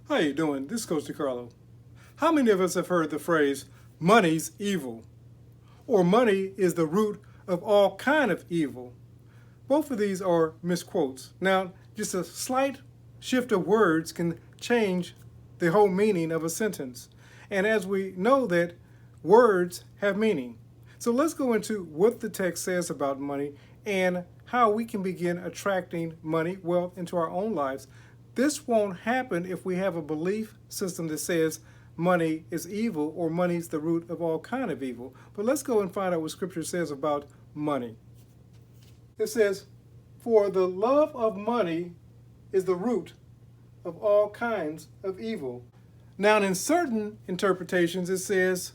How you doing? This is Coach DeCarlo. How many of us have heard the phrase, money's evil, or money is the root of all kind of evil? Both of these are misquotes. Now, just a slight shift of words can change the whole meaning of a sentence. And as we know that words have meaning. So let's go into what the text says about money and how we can begin attracting money, wealth into our own lives. This won't happen if we have a belief system that says money is evil or money's the root of all kind of evil. But let's go and find out what Scripture says about money. It says, "For the love of money is the root of all kinds of evil." Now, in certain interpretations, it says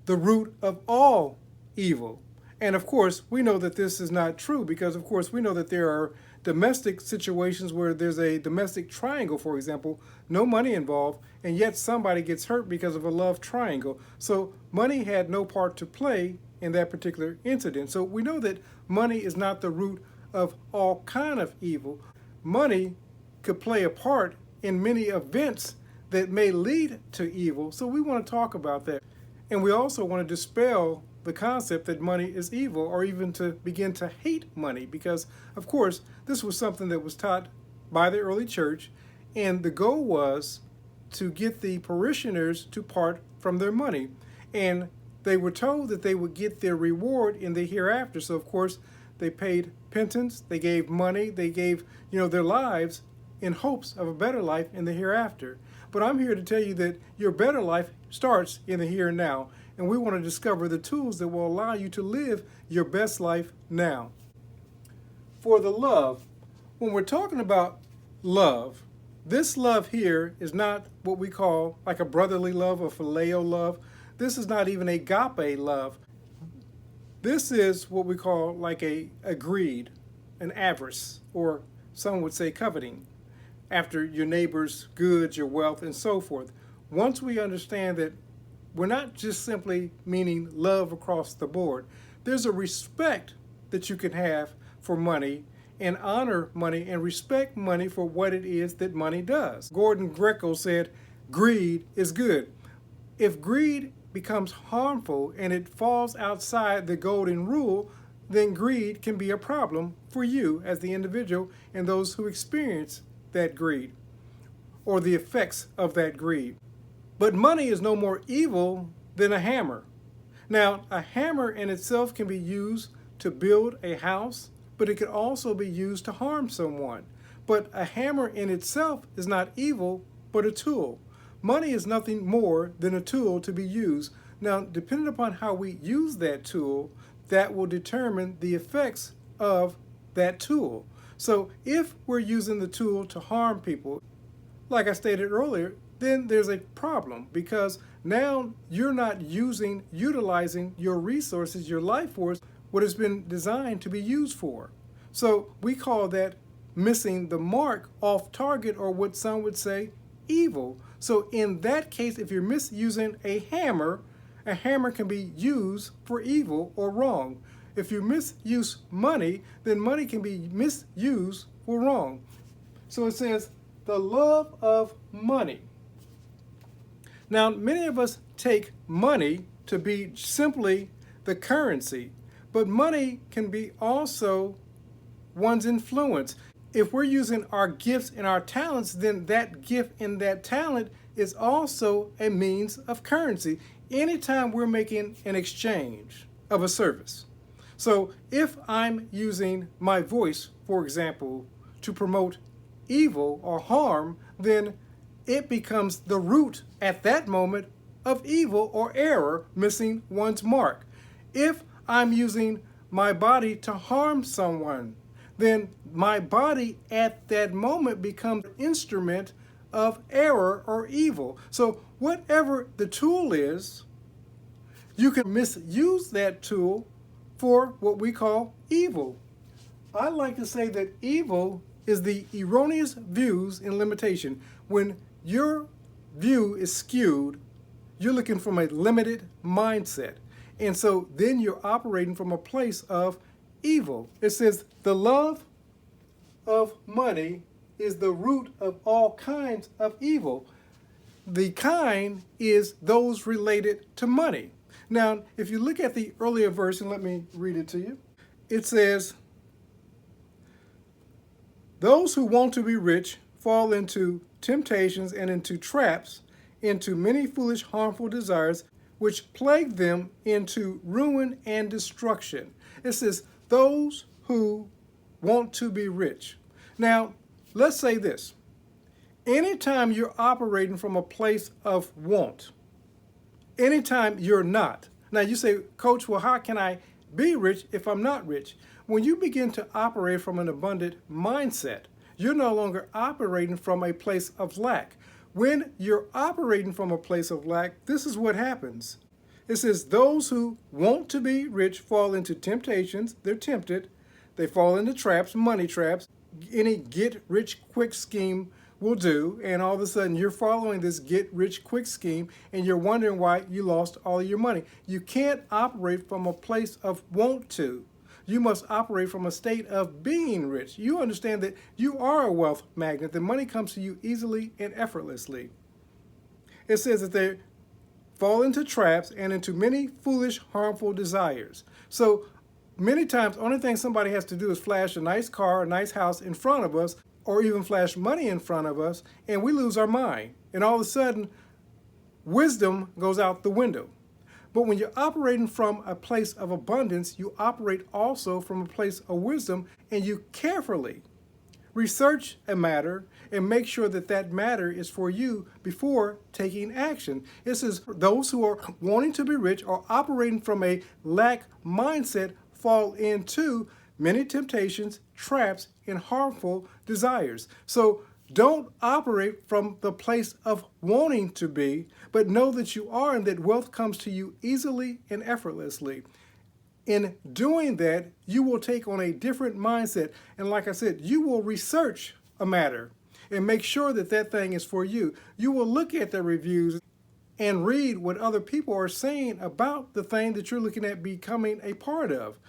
the root of all evil. And of course, we know that this is not true because, of course, we know that there are domestic situations where there's a domestic triangle, for example, no money involved, and yet somebody gets hurt because of a love triangle. So money had no part to play in that particular incident. So we know that money is not the root of all kind of evil. Money could play a part in many events that may lead to evil. So we want to talk about that. And we also want to dispel the concept that money is evil, or even to begin to hate money, because of course this was something that was taught by the early church, and the goal was to get the parishioners to part from their money, and they were told that they would get their reward in the hereafter. So of course they paid penance, they gave money, they gave their lives in hopes of a better life in the hereafter. But I'm here to tell you that your better life starts in the here and now. And we want to discover the tools that will allow you to live your best life now. For the love, when we're talking about love, this love here is not what we call like a brotherly love or phileo love. This is not even agape love. This is what we call like a greed, an avarice, or some would say coveting after your neighbor's goods, your wealth, and so forth. Once we understand that we're not just simply meaning love across the board. There's a respect that you can have for money and honor money and respect money for what it is that money does. Gordon Greco said, greed is good. If greed becomes harmful and it falls outside the golden rule, then greed can be a problem for you as the individual and those who experience that greed or the effects of that greed. But money is no more evil than a hammer. Now, a hammer in itself can be used to build a house, but it can also be used to harm someone. But a hammer in itself is not evil, but a tool. Money is nothing more than a tool to be used. Now, depending upon how we use that tool, that will determine the effects of that tool. So if we're using the tool to harm people, like I stated earlier, then there's a problem, because now you're not utilizing your resources, your life force, what has been designed to be used for. So we call that missing the mark, off target, or what some would say evil. So in that case, if you're misusing a hammer can be used for evil or wrong. If you misuse money, then money can be misused for wrong. So it says the love of money. Now, many of us take money to be simply the currency, but money can be also one's influence. If we're using our gifts and our talents, then that gift and that talent is also a means of currency anytime we're making an exchange of a service. So if I'm using my voice, for example, to promote evil or harm, then it becomes the root at that moment of evil or error, missing one's mark. If I'm using my body to harm someone, then my body at that moment becomes an instrument of error or evil. So whatever the tool is, you can misuse that tool for what we call evil. I like to say that evil is the erroneous views and limitation. When your view is skewed, you're looking from a limited mindset. And so then you're operating from a place of evil. It says the love of money is the root of all kinds of evil. The kind is those related to money. Now, if you look at the earlier verse, and let me read it to you, it says, those who want to be rich fall into temptations and into traps, into many foolish, harmful desires, which plague them into ruin and destruction. It says, those who want to be rich. Now, let's say this. Anytime you're operating from a place of want, anytime you're not. Now, you say, Coach, well, how can I be rich if I'm not rich? When you begin to operate from an abundant mindset, you're no longer operating from a place of lack. When you're operating from a place of lack, this is what happens. It says, those who want to be rich fall into temptations. They're tempted. They fall into traps, money traps. Any get-rich-quick scheme will do. And all of a sudden, you're following this get-rich-quick scheme, and you're wondering why you lost all of your money. You can't operate from a place of want to. You must operate from a state of being rich. You understand that you are a wealth magnet. The money comes to you easily and effortlessly. It says that they fall into traps and into many foolish, harmful desires. So many times, the only thing somebody has to do is flash a nice car, a nice house in front of us, or even flash money in front of us, and we lose our mind. And all of a sudden, wisdom goes out the window. But when you're operating from a place of abundance, you operate also from a place of wisdom, and you carefully research a matter and make sure that that matter is for you before taking action. It says those who are wanting to be rich or operating from a lack mindset fall into many temptations, traps, and harmful desires. So don't operate from the place of wanting to be, but know that you are and that wealth comes to you easily and effortlessly. In doing that, you will take on a different mindset. And like I said, you will research a matter and make sure that that thing is for you. You will look at the reviews and read what other people are saying about the thing that you're looking at becoming a part of.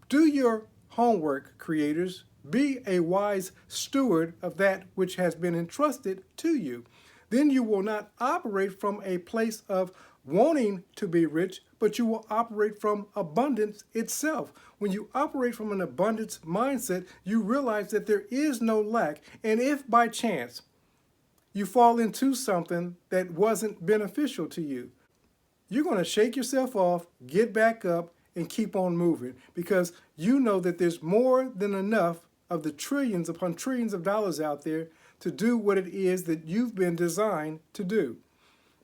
Do your homework, creators. Be a wise steward of that which has been entrusted to you. Then you will not operate from a place of wanting to be rich, but you will operate from abundance itself. When you operate from an abundance mindset, you realize that there is no lack. And if by chance you fall into something that wasn't beneficial to you, you're going to shake yourself off, get back up, and keep on moving, because you know that there's more than enough of the trillions upon trillions of dollars out there to do what it is that you've been designed to do.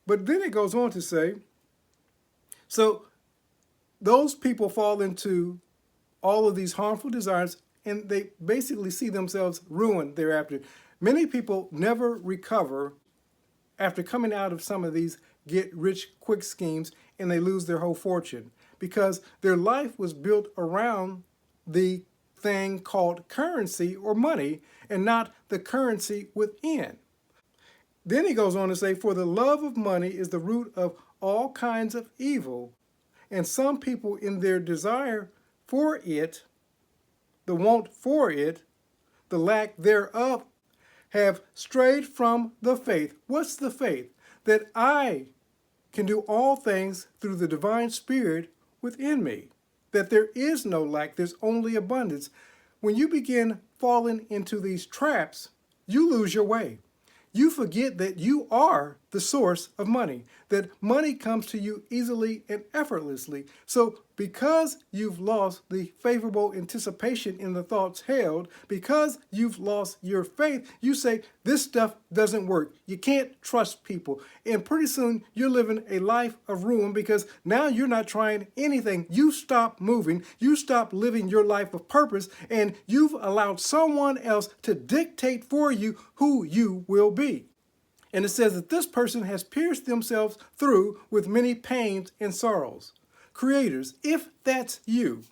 But then it goes on to say, so those people fall into all of these harmful desires, and they basically see themselves ruined thereafter. Many people never recover after coming out of some of these get-rich-quick schemes, and they lose their whole fortune because their life was built around the thing called currency or money and not the currency within. Then he goes on to say, for the love of money is the root of all kinds of evil, and some people in their desire for it, the want for it, the lack thereof, have strayed from the faith. What's the faith? That I can do all things through the divine spirit within me. That there is no lack, there's only abundance. When you begin falling into these traps, you lose your way. You forget that you are the source of money, that money comes to you easily and effortlessly. So because you've lost the favorable anticipation in the thoughts held, because you've lost your faith, you say, this stuff doesn't work. You can't trust people. And pretty soon you're living a life of ruin because now you're not trying anything. You stop moving. You stop living your life of purpose, and you've allowed someone else to dictate for you who you will be. And it says that this person has pierced themselves through with many pains and sorrows. Creators, if that's you,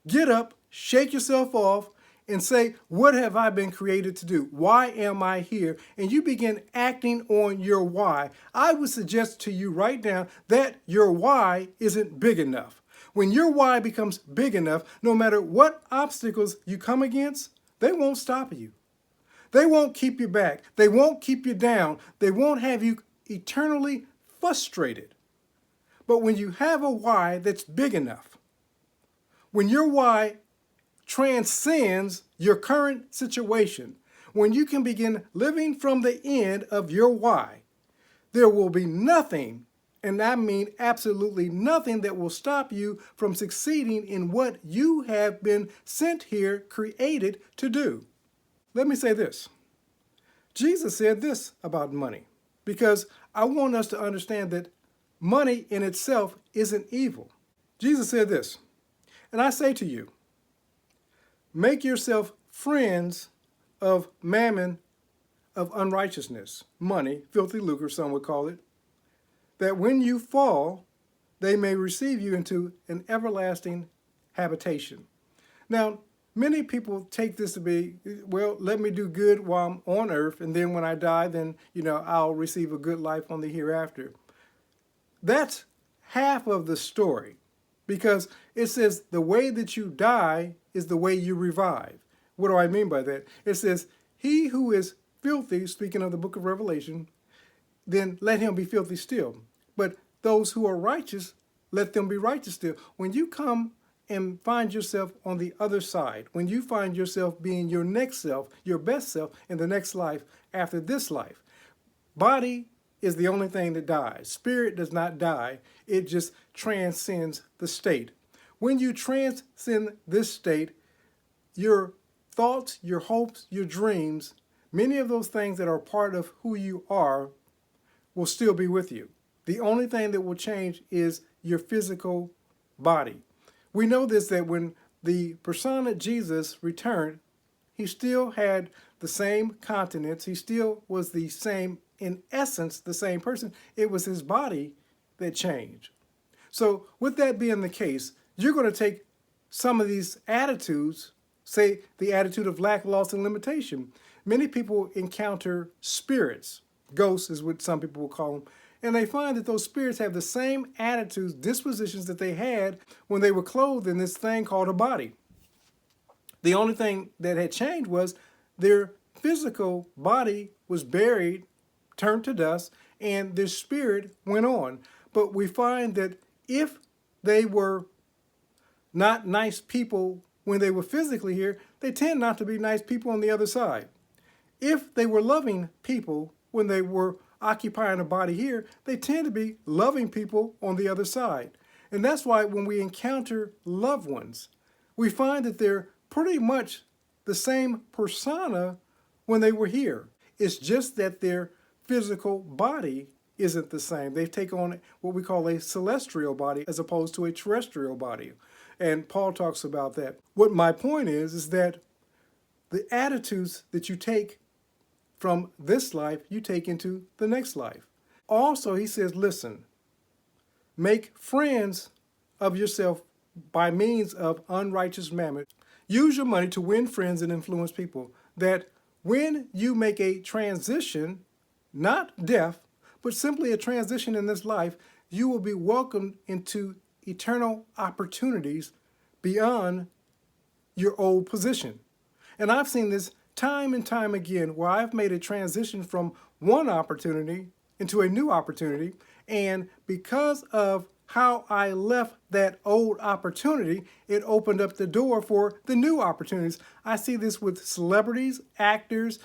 get up, shake yourself off, and say, what have I been created to do? Why am I here? And you begin acting on your why. I would suggest to you right now that your why isn't big enough. When your why becomes big enough, no matter what obstacles you come against, they won't stop you. They won't keep you back. They won't keep you down. They won't have you eternally frustrated. But when you have a why that's big enough, when your why transcends your current situation, when you can begin living from the end of your why, there will be nothing, and I mean absolutely nothing, that will stop you from succeeding in what you have been sent here, created to do. Let me say this. Jesus said this about money, because I want us to understand that money in itself isn't evil. Jesus said this, and I say to you, make yourself friends of mammon, of unrighteousness, money, filthy lucre, some would call it, that when you fall, they may receive you into an everlasting habitation. Now, many people take this to be, well, let me do good while I'm on earth, and then when I die, then, I'll receive a good life on the hereafter. That's half of the story, because it says the way that you die is the way you revive. What do I mean by that? It says, he who is filthy, speaking of the book of Revelation, then let him be filthy still. But those who are righteous, let them be righteous still. When you come and find yourself on the other side, when you find yourself being your next self, your best self in the next life after this life, body is the only thing that dies. Spirit does not die. It just transcends the state. When you transcend this state, your thoughts, your hopes, your dreams, many of those things that are part of who you are will still be with you. The only thing that will change is your physical body. We know this, that when the persona Jesus returned, he still had the same countenance. He still was the same, in essence, the same person. It was his body that changed. So with that being the case, you're going to take some of these attitudes, say the attitude of lack, loss, and limitation. Many people encounter spirits, ghosts is what some people will call them, and they find that those spirits have the same attitudes, dispositions that they had when they were clothed in this thing called a body. The only thing that had changed was their physical body was buried, turned to dust, and their spirit went on. But we find that if they were not nice people when they were physically here, they tend not to be nice people on the other side. If they were loving people when they were occupying a body here, they tend to be loving people on the other side. And that's why when we encounter loved ones, we find that they're pretty much the same persona when they were here. It's just that their physical body isn't the same. They take on what we call a celestial body as opposed to a terrestrial body. And Paul talks about that. What my point is that the attitudes that you take from this life, you take into the next life. Also, he says, listen, make friends of yourself by means of unrighteous mammon. Use your money to win friends and influence people. That when you make a transition, not death, but simply a transition in this life, you will be welcomed into eternal opportunities beyond your old position. And I've seen this time and time again where I've made a transition from one opportunity into a new opportunity, and because of how I left that old opportunity, it opened up the door for the new opportunities. I see this with celebrities, actors,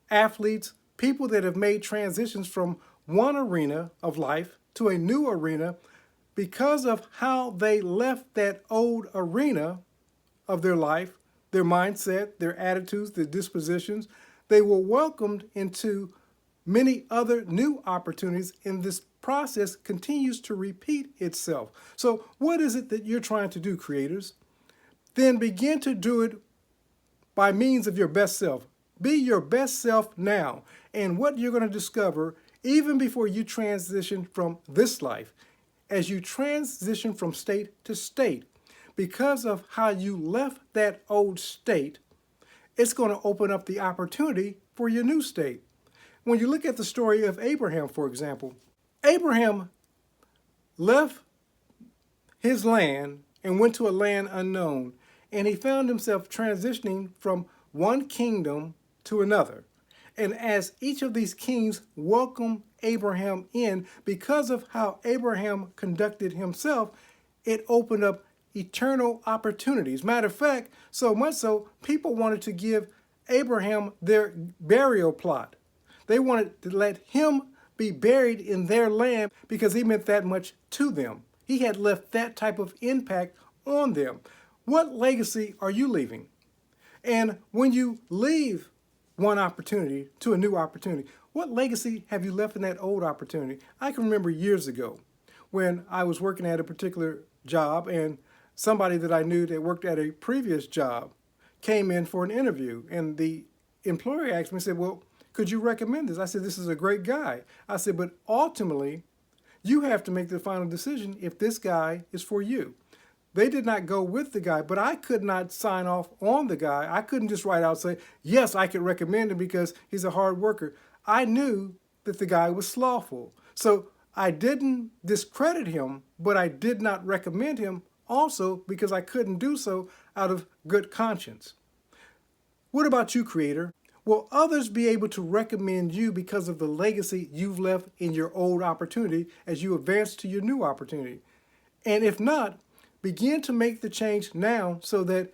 athletes, people that have made transitions from one arena of life to a new arena because of how they left that old arena of their life, their mindset, their attitudes, their dispositions. They were welcomed into many other new opportunities, and this process continues to repeat itself. So what is it that you're trying to do, creators? Then begin to do it by means of your best self. Be your best self now. And what you're going to discover, even before you transition from this life, as you transition from state to state, because of how you left that old state, it's going to open up the opportunity for your new state. When you look at the story of Abraham, for example, Abraham left his land and went to a land unknown, and he found himself transitioning from one kingdom to another. And as each of these kings welcomed Abraham in, because of how Abraham conducted himself, it opened up eternal opportunities. Matter of fact, so much so, people wanted to give Abraham their burial plot. They wanted to let him be buried in their land because he meant that much to them. He had left that type of impact on them. What legacy are you leaving? And when you leave one opportunity to a new opportunity, what legacy have you left in that old opportunity? I can remember years ago when I was working at a particular job and somebody that I knew that worked at a previous job came in for an interview, and the employer asked me, said, well, could you recommend this? I said, this is a great guy. I said, but ultimately, you have to make the final decision if this guy is for you. They did not go with the guy, but I could not sign off on the guy. I couldn't just write out and say, yes, I could recommend him because he's a hard worker. I knew that the guy was slothful. So I didn't discredit him, but I did not recommend him also because I couldn't do so out of good conscience. What about you, creator? Will others be able to recommend you because of the legacy you've left in your old opportunity as you advance to your new opportunity? And if not, begin to make the change now so that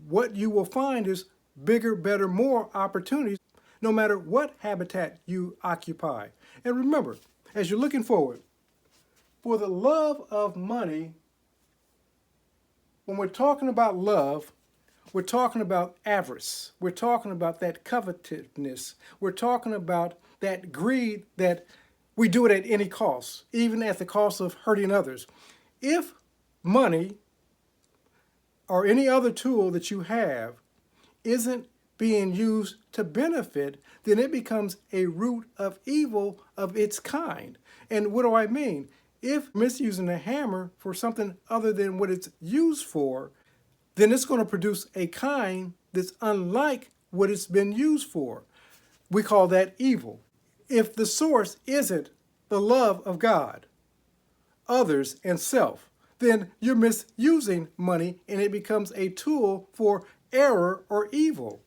what you will find is bigger, better, more opportunities, no matter what habitat you occupy. And remember, as you're looking forward, for the love of money, when we're talking about love, we're talking about avarice. We're talking about that covetousness. We're talking about that greed that we do it at any cost, even at the cost of hurting others. If money or any other tool that you have isn't being used to benefit, then it becomes a root of evil of its kind. And what do I mean? If misusing a hammer for something other than what it's used for, then it's going to produce a kind that's unlike what it's been used for. We call that evil. If the source isn't the love of God, others, and self, then you're misusing money and it becomes a tool for error or evil.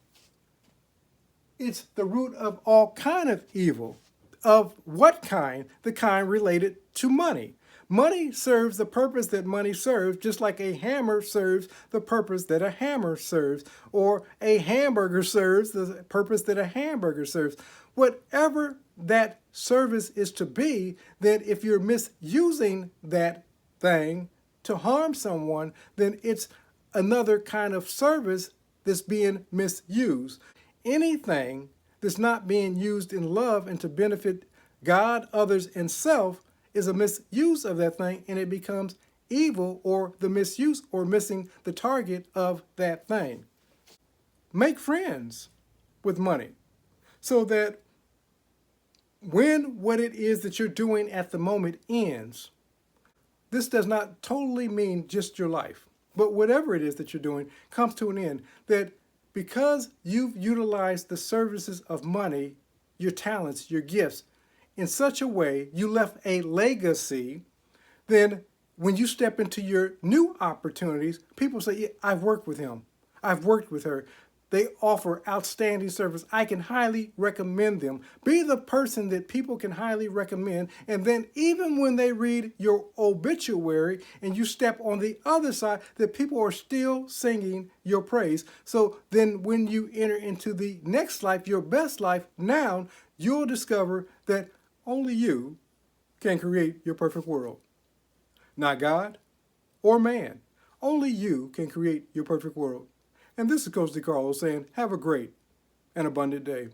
It's the root of all kind of evil. Of what kind? The kind related to money. Money serves the purpose that money serves, just like a hammer serves the purpose that a hammer serves, or a hamburger serves the purpose that a hamburger serves. Whatever that service is to be, then if you're misusing that thing to harm someone, then it's another kind of service that's being misused. Anything that's not being used in love and to benefit God, others, and self is a misuse of that thing, and it becomes evil or the misuse or missing the target of that thing. Make friends with money so that when what it is that you're doing at the moment ends, this does not totally mean just your life, but whatever it is that you're doing comes to an end, that because you've utilized the services of money, your talents, your gifts, in such a way you left a legacy, then when you step into your new opportunities, people say, yeah, I've worked with him. I've worked with her. They offer outstanding service. I can highly recommend them. Be the person that people can highly recommend. And then even when they read your obituary and you step on the other side, that people are still singing your praise. So then when you enter into the next life, your best life, now you'll discover that only you can create your perfect world. Not God or man. Only you can create your perfect world. And this is Coach DeCarlo saying, have a great and abundant day.